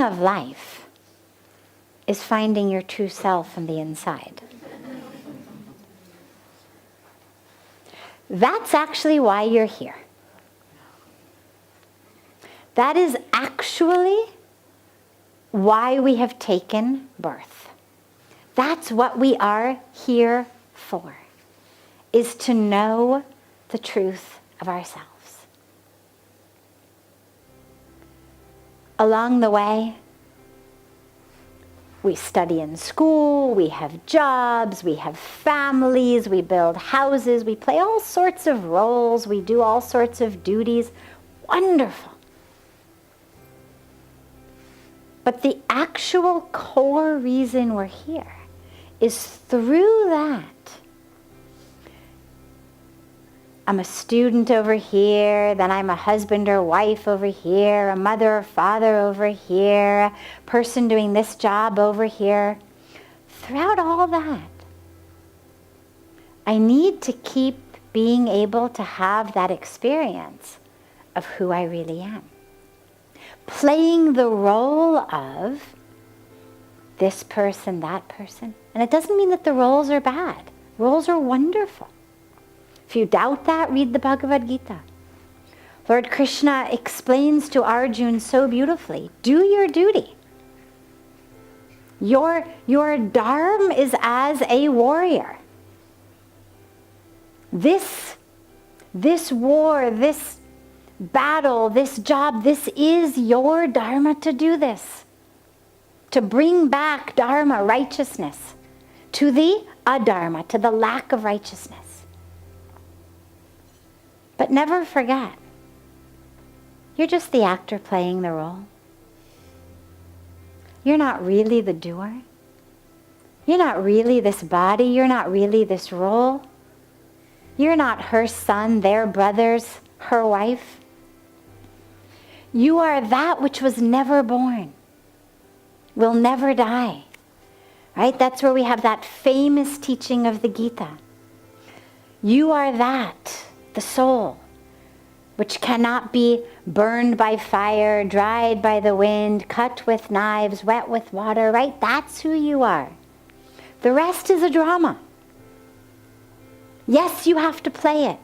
of life is finding your true self from the inside. That's actually why you're here. That is actually why we have taken birth. That's what we are here for, is to know the truth of ourselves. Along the way, we study in school, we have jobs, we have families, we build houses, we play all sorts of roles, we do all sorts of duties. Wonderful. But the actual core reason we're here is through that. I'm a student over here, then I'm a husband or wife over here, a mother or father over here, a person doing this job over here. Throughout all that, I need to keep being able to have that experience of who I really am. Playing the role of this person, that person. And it doesn't mean that the roles are bad. Roles are wonderful. If you doubt that, read the Bhagavad Gita. Lord Krishna explains to Arjuna so beautifully, do your duty. Your dharma is as a warrior. This war, this battle, this job, this is your dharma to do this. To bring back dharma, righteousness, to the adharma, to the lack of righteousness. But never forget, you're just the actor playing the role. You're not really the doer. You're not really this body. You're not really this role. You're not her son, their brothers, her wife. You are that which was never born, will never die. Right? That's where we have that famous teaching of the Gita. You are that. The soul, which cannot be burned by fire, dried by the wind, cut with knives, wet with water, right? That's who you are. The rest is a drama. Yes, you have to play it.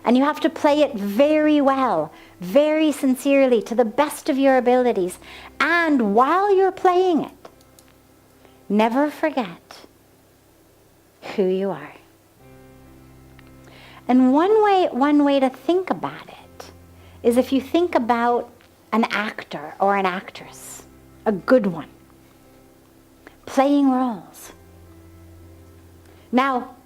And you have to play it very well, very sincerely, to the best of your abilities. And while you're playing it, never forget who you are. And one way to think about it is if you think about an actor or an actress, a good one, playing roles. Now,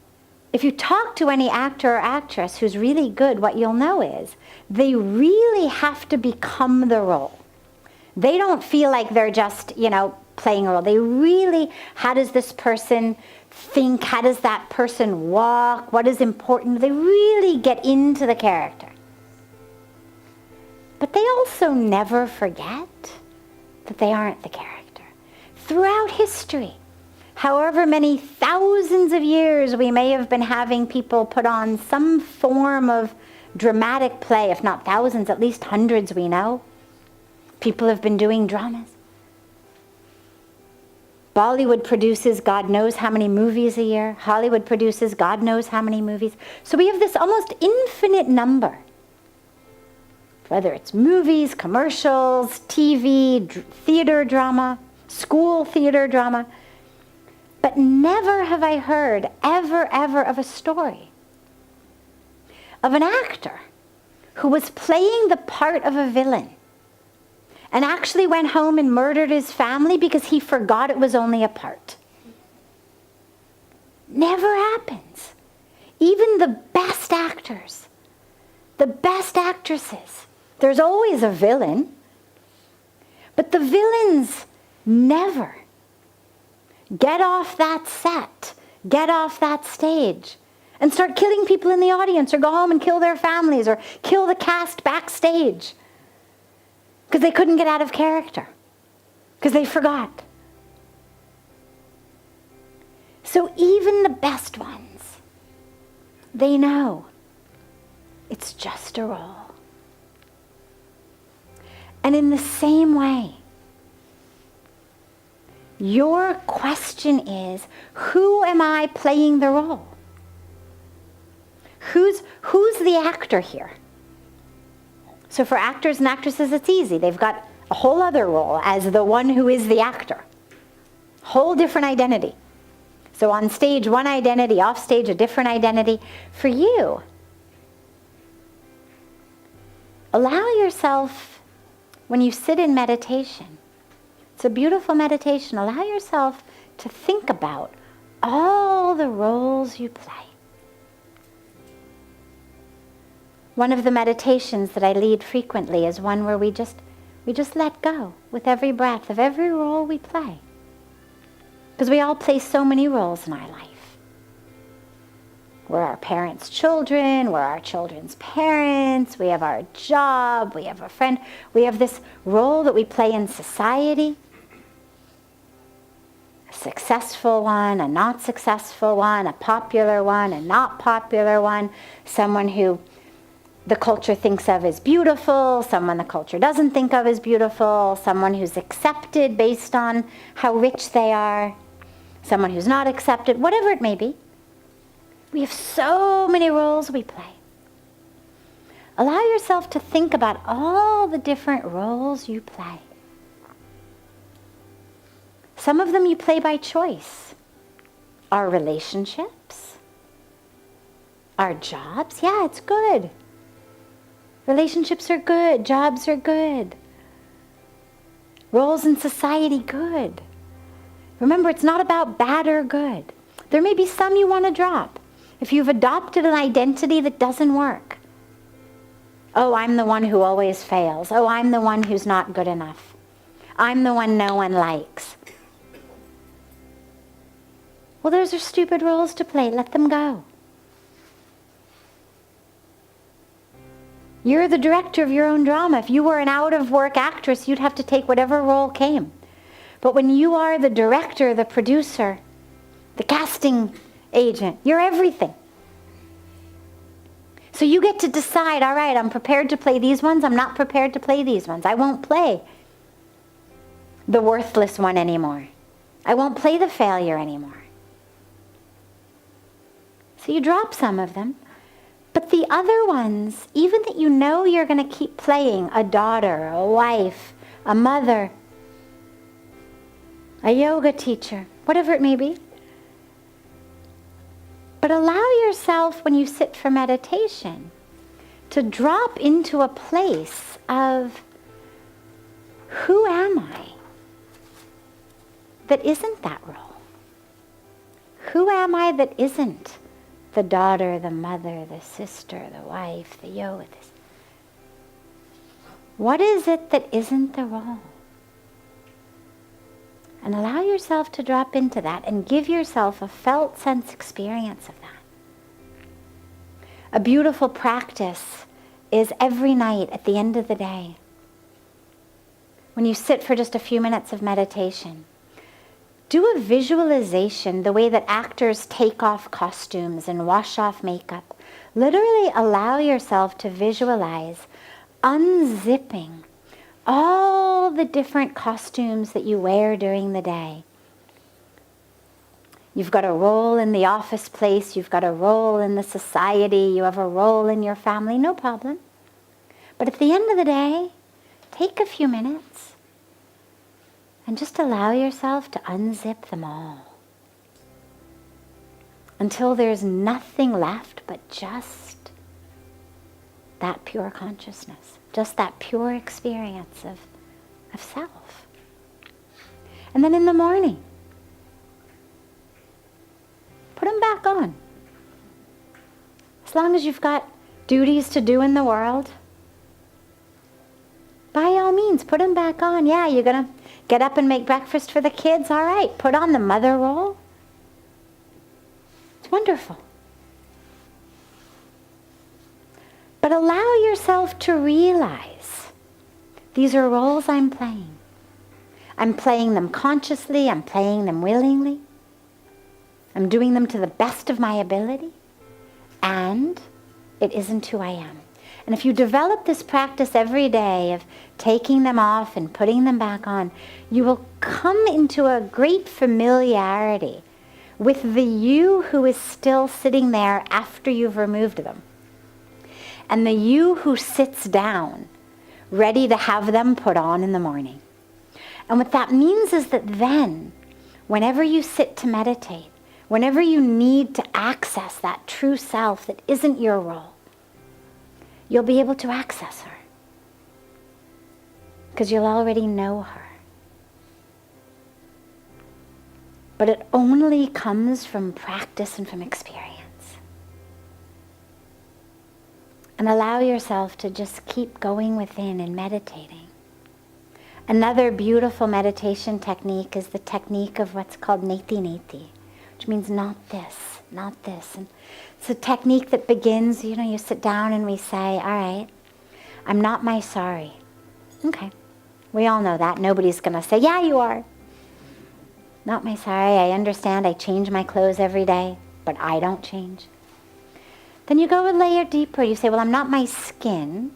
if you talk to any actor or actress who's really good, what you'll know is they really have to become the role. They don't feel like they're just, playing a role. They really, how does this person think? How does that person walk? What is important? They really get into the character. But they also never forget that they aren't the character. Throughout history, however many thousands of years we may have been having people put on some form of dramatic play, if not thousands, at least hundreds we know. People have been doing dramas. Bollywood produces God knows how many movies a year. Hollywood produces God knows how many movies. So we have this almost infinite number. Whether it's movies, commercials, TV, theater drama, school theater drama. But never have I heard, ever, of a story of an actor who was playing the part of a villain and actually went home and murdered his family because he forgot it was only a part. Never happens. Even the best actors, the best actresses, there's always a villain, but the villains never get off that set, get off that stage, and start killing people in the audience, or go home and kill their families, or kill the cast backstage. Because they couldn't get out of character. Because they forgot. So even the best ones, they know it's just a role. And in the same way, Your question is, who am I playing the role? Who's the actor here? So for actors and actresses, it's easy. They've got a whole other role as the one who is the actor. Whole different identity. So on stage, one identity, off stage, a different identity. For you, allow yourself, when you sit in meditation, it's a beautiful meditation, allow yourself to think about all the roles you play. One of the meditations that I lead frequently is one where we just let go with every breath of every role we play. Because we all play so many roles in our life. We're our parents' children, we're our children's parents, we have our job, we have a friend, we have this role that we play in society. A successful one, a not successful one, a popular one, a not popular one, someone who the culture thinks of as beautiful, someone the culture doesn't think of as beautiful, someone who's accepted based on how rich they are, someone who's not accepted, whatever it may be. We have so many roles we play. Allow yourself to think about all the different roles you play. Some of them you play by choice. Our relationships, our jobs, yeah, it's good. Relationships are good, jobs are good. Roles in society, good. Remember, it's not about bad or good. There may be some you want to drop. If you've adopted an identity that doesn't work. Oh, I'm the one who always fails. Oh, I'm the one who's not good enough. I'm the one no one likes. Well, those are stupid roles to play. Let them go. You're the director of your own drama. If you were an out-of-work actress, you'd have to take whatever role came. But when you are the director, the producer, the casting agent, you're everything. So you get to decide, all right, I'm prepared to play these ones, I'm not prepared to play these ones. I won't play the worthless one anymore. I won't play the failure anymore. So you drop some of them. But the other ones, even that you know you're going to keep playing, a daughter, a wife, a mother, a yoga teacher, whatever it may be. But allow yourself, when you sit for meditation, to drop into a place of, who am I that isn't that role? Who am I that isn't the daughter, the mother, the sister, the wife, the yoga? What is it that isn't the role? And allow yourself to drop into that and give yourself a felt sense experience of that. A beautiful practice is every night at the end of the day, when you sit for just a few minutes of meditation, do a visualization the way that actors take off costumes and wash off makeup. Literally allow yourself to visualize unzipping all the different costumes that you wear during the day. You've got a role in the office place, you've got a role in the society, you have a role in your family, no problem. But at the end of the day, take a few minutes and just allow yourself to unzip them all until there's nothing left but just that pure consciousness, just that pure experience of self. And then in the morning, put them back on. As long as you've got duties to do in the world, by all means, put them back on. Yeah, you're going to get up and make breakfast for the kids? All right, put on the mother role. It's wonderful. But allow yourself to realize these are roles I'm playing. I'm playing them consciously, I'm playing them willingly. I'm doing them to the best of my ability. And it isn't who I am. And if you develop this practice every day of taking them off and putting them back on, you will come into a great familiarity with the you who is still sitting there after you've removed them. And the you who sits down, ready to have them put on in the morning. And what that means is that then, whenever you sit to meditate, whenever you need to access that true self that isn't your role, you'll be able to access her. Because you'll already know her. But it only comes from practice and from experience. And allow yourself to just keep going within and meditating. Another beautiful meditation technique is the technique of what's called Neti Neti, which means not this, not this. And it's a technique that begins, you sit down and we say, all right, I'm not my sorry. Okay, we all know that. Nobody's going to say, yeah, you are. Not my sorry. I understand I change my clothes every day, but I don't change. Then you go a layer deeper. You say, well, I'm not my skin.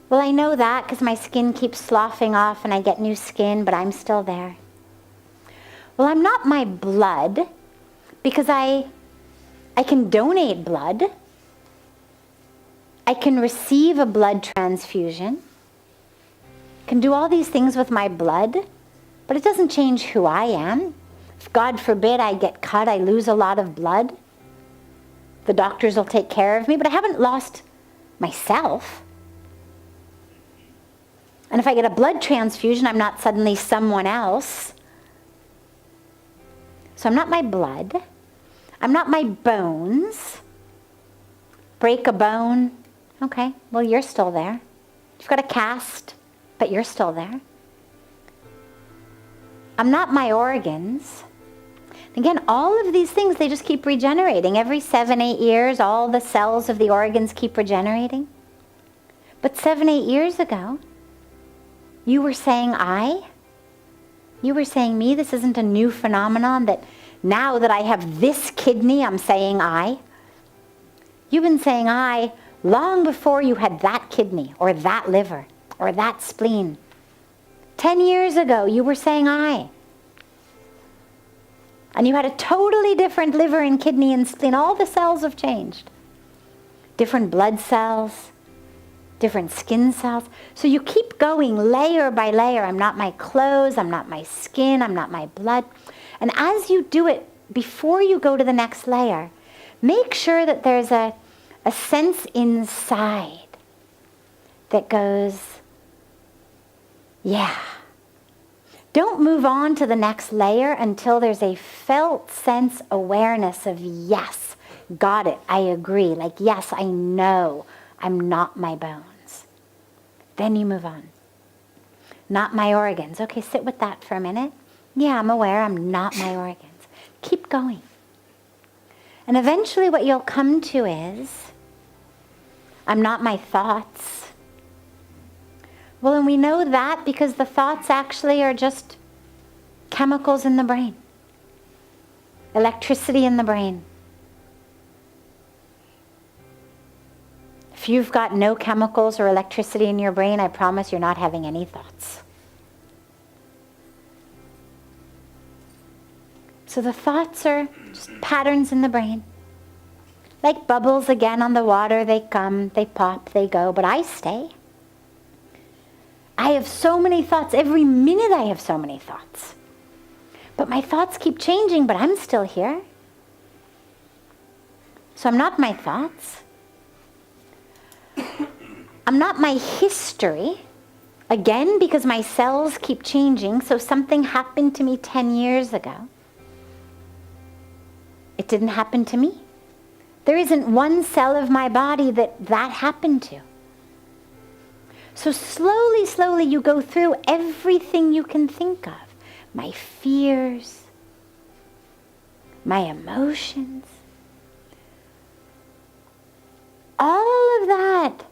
Well, I know that because my skin keeps sloughing off and I get new skin, but I'm still there. Well, I'm not my blood because I can donate blood. I can receive a blood transfusion. Can do all these things with my blood, but it doesn't change who I am. If God forbid I get cut, I lose a lot of blood. The doctors will take care of me, but I haven't lost myself. And if I get a blood transfusion, I'm not suddenly someone else. So I'm not my blood. I'm not my bones. Break a bone. Okay, well, you're still there. You've got a cast, but you're still there. I'm not my organs. Again, all of these things, they just keep regenerating. Every 7-8 years, all the cells of the organs keep regenerating. But 7-8 years ago, you were saying I. You were saying me. This isn't a new phenomenon that now that I have this kidney, I'm saying I. You've been saying I long before you had that kidney or that liver or that spleen. 10 years ago, you were saying I. And you had a totally different liver and kidney and spleen. All the cells have changed. Different blood cells, different skin cells. So you keep going layer by layer. I'm not my clothes, I'm not my skin, I'm not my blood. And as you do it, before you go to the next layer, make sure that there's a sense inside that goes, yeah. Don't move on to the next layer until there's a felt sense awareness of yes, got it, I agree. Like, yes, I know I'm not my bones. Then you move on. Not my organs. Okay, sit with that for a minute. Yeah, I'm aware I'm not my organs. Keep going. And eventually what you'll come to is, I'm not my thoughts. Well, and we know that because the thoughts actually are just chemicals in the brain. Electricity in the brain. If you've got no chemicals or electricity in your brain, I promise you're not having any thoughts. So the thoughts are just patterns in the brain. Like bubbles again on the water, they come, they pop, they go, but I stay. I have so many thoughts. Every minute I have so many thoughts. But my thoughts keep changing, but I'm still here. So I'm not my thoughts. I'm not my history. Again, because my cells keep changing, so something happened to me 10 years ago. It didn't happen to me. There isn't one cell of my body that happened to. So slowly, slowly you go through everything you can think of. My fears, my emotions, all of that.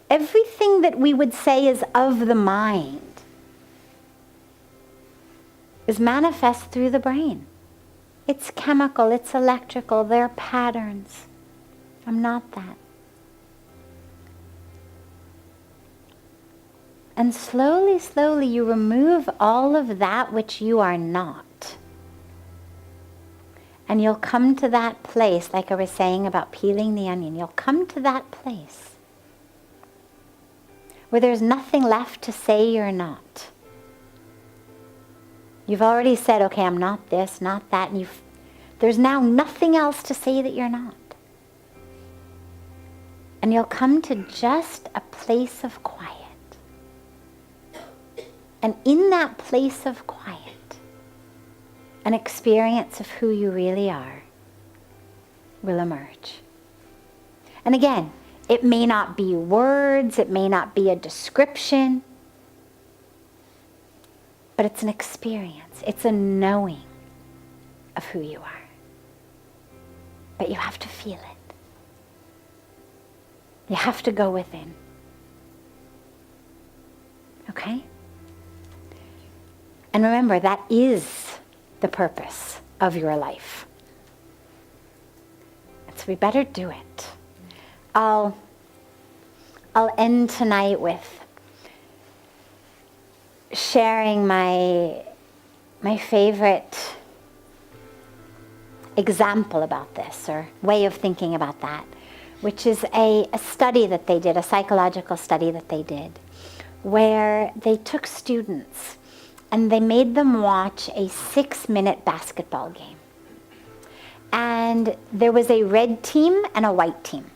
Everything that we would say is of the mind is manifest through the brain. It's chemical, it's electrical, they're patterns. I'm not that. And slowly, slowly you remove all of that which you are not. And you'll come to that place, like I was saying about peeling the onion, you'll come to that place where there's nothing left to say you're not. You've already said, okay, I'm not this, not that, and there's now nothing else to say that you're not. And you'll come to just a place of quiet. And in that place of quiet, an experience of who you really are will emerge. And again, it may not be words, it may not be a description, but it's an experience. It's a knowing of who you are. But you have to feel it. You have to go within. Okay? And remember, that is the purpose of your life. And so we better do it. I'll end tonight with sharing my favorite example about this, or way of thinking about that, which is a study that they did, a psychological study that they did, where they took students and they made them watch a 6-minute basketball game. And there was a red team and a white team.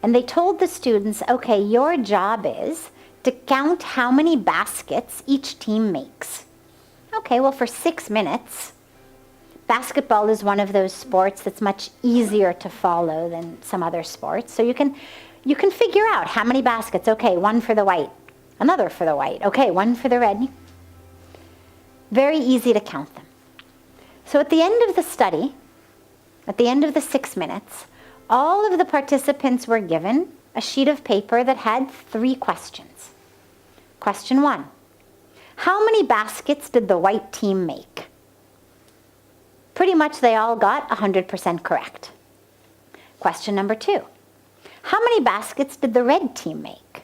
And they told the students, okay, your job is to count how many baskets each team makes. Okay, well, for 6 minutes, basketball is one of those sports that's much easier to follow than some other sports. So you can figure out how many baskets. Okay, one for the white, another for the white. Okay, one for the red. Very easy to count them. So at the end of the study, at the end of the 6 minutes, all of the participants were given a sheet of paper that had 3 questions. Question 1, how many baskets did the white team make? Pretty much they all got 100% correct. Question number 2, how many baskets did the red team make?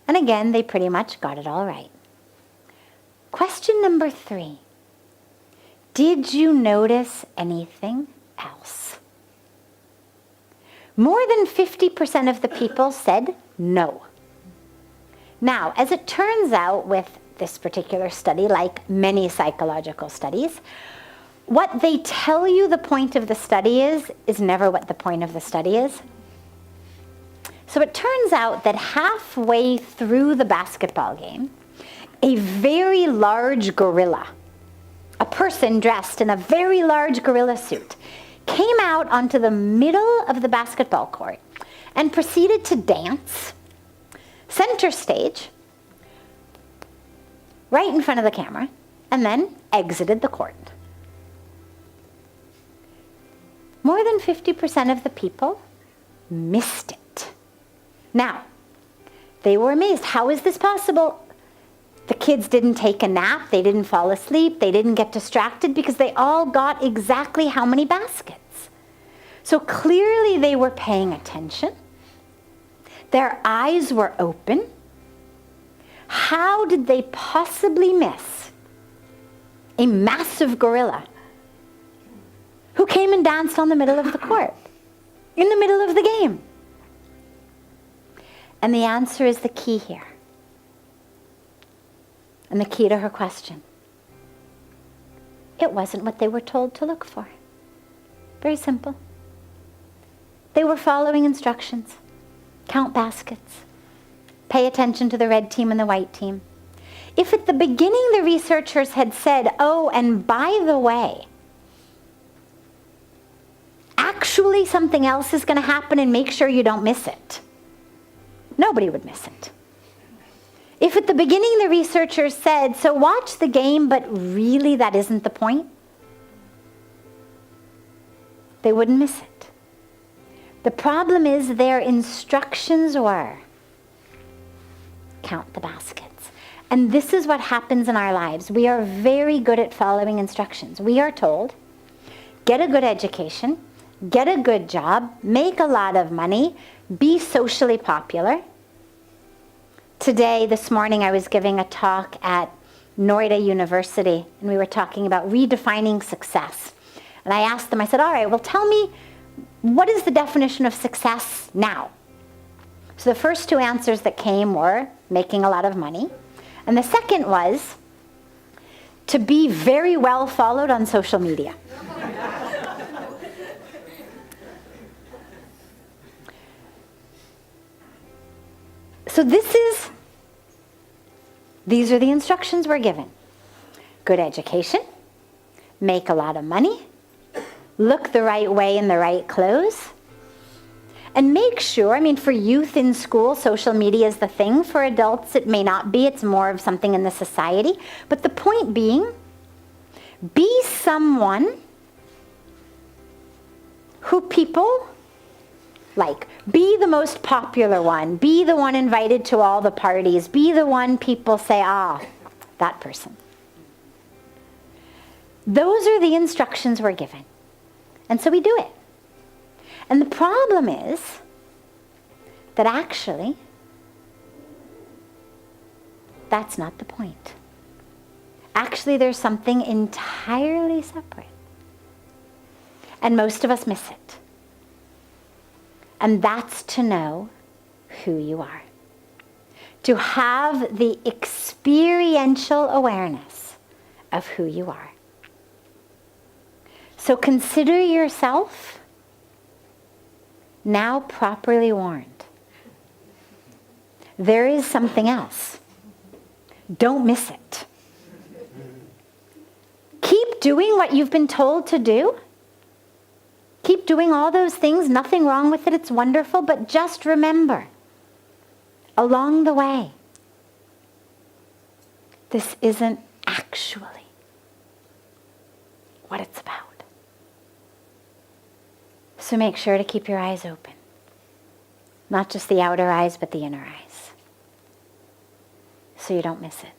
And again, they pretty much got it all right. Question number 3, did you notice anything else? More than 50% of the people said no. Now, as it turns out with this particular study, like many psychological studies, what they tell you the point of the study is never what the point of the study is. So it turns out that halfway through the basketball game, a very large gorilla, a person dressed in a very large gorilla suit, came out onto the middle of the basketball court and proceeded to dance center stage right in front of the camera and then exited the court. More than 50% of the people missed it. Now, they were amazed. How is this possible? The kids didn't take a nap, they didn't fall asleep, they didn't get distracted because they all got exactly how many baskets. So clearly they were paying attention. Their eyes were open. How did they possibly miss a massive gorilla who came and danced on the middle of the court, in the middle of the game? And the answer is the key here. And the key to her question. It wasn't what they were told to look for. Very simple. They were following instructions. Count baskets. Pay attention to the red team and the white team. If at the beginning the researchers had said, oh, and by the way, actually something else is going to happen and make sure you don't miss it, nobody would miss it. If at the beginning the researchers said, so watch the game, but really that isn't the point, they wouldn't miss it. The problem is their instructions were, count the baskets. And this is what happens in our lives. We are very good at following instructions. We are told, get a good education, get a good job, make a lot of money, be socially popular. Today, this morning, I was giving a talk at Noida University, and we were talking about redefining success. And I asked them, I said, all right, well, tell me, what is the definition of success now? So the first two answers that came were making a lot of money. And the second was to be very well followed on social media. So these are the instructions we're given. Good education, make a lot of money, look the right way in the right clothes, and make sure, for youth in school, social media is the thing. For adults, it may not be. It's more of something in the society. But the point being, be someone who people like. Be the most popular one. Be the one invited to all the parties. Be the one people say, that person. Those are the instructions we're given. And so we do it. And the problem is that actually, that's not the point. Actually, there's something entirely separate. And most of us miss it. And that's to know who you are. To have the experiential awareness of who you are. So consider yourself now properly warned. There is something else. Don't miss it. Keep doing what you've been told to do. Keep doing all those things. Nothing wrong with it. It's wonderful. But just remember, along the way, this isn't actually what it's about. So make sure to keep your eyes open. Not just the outer eyes, but the inner eyes. So you don't miss it.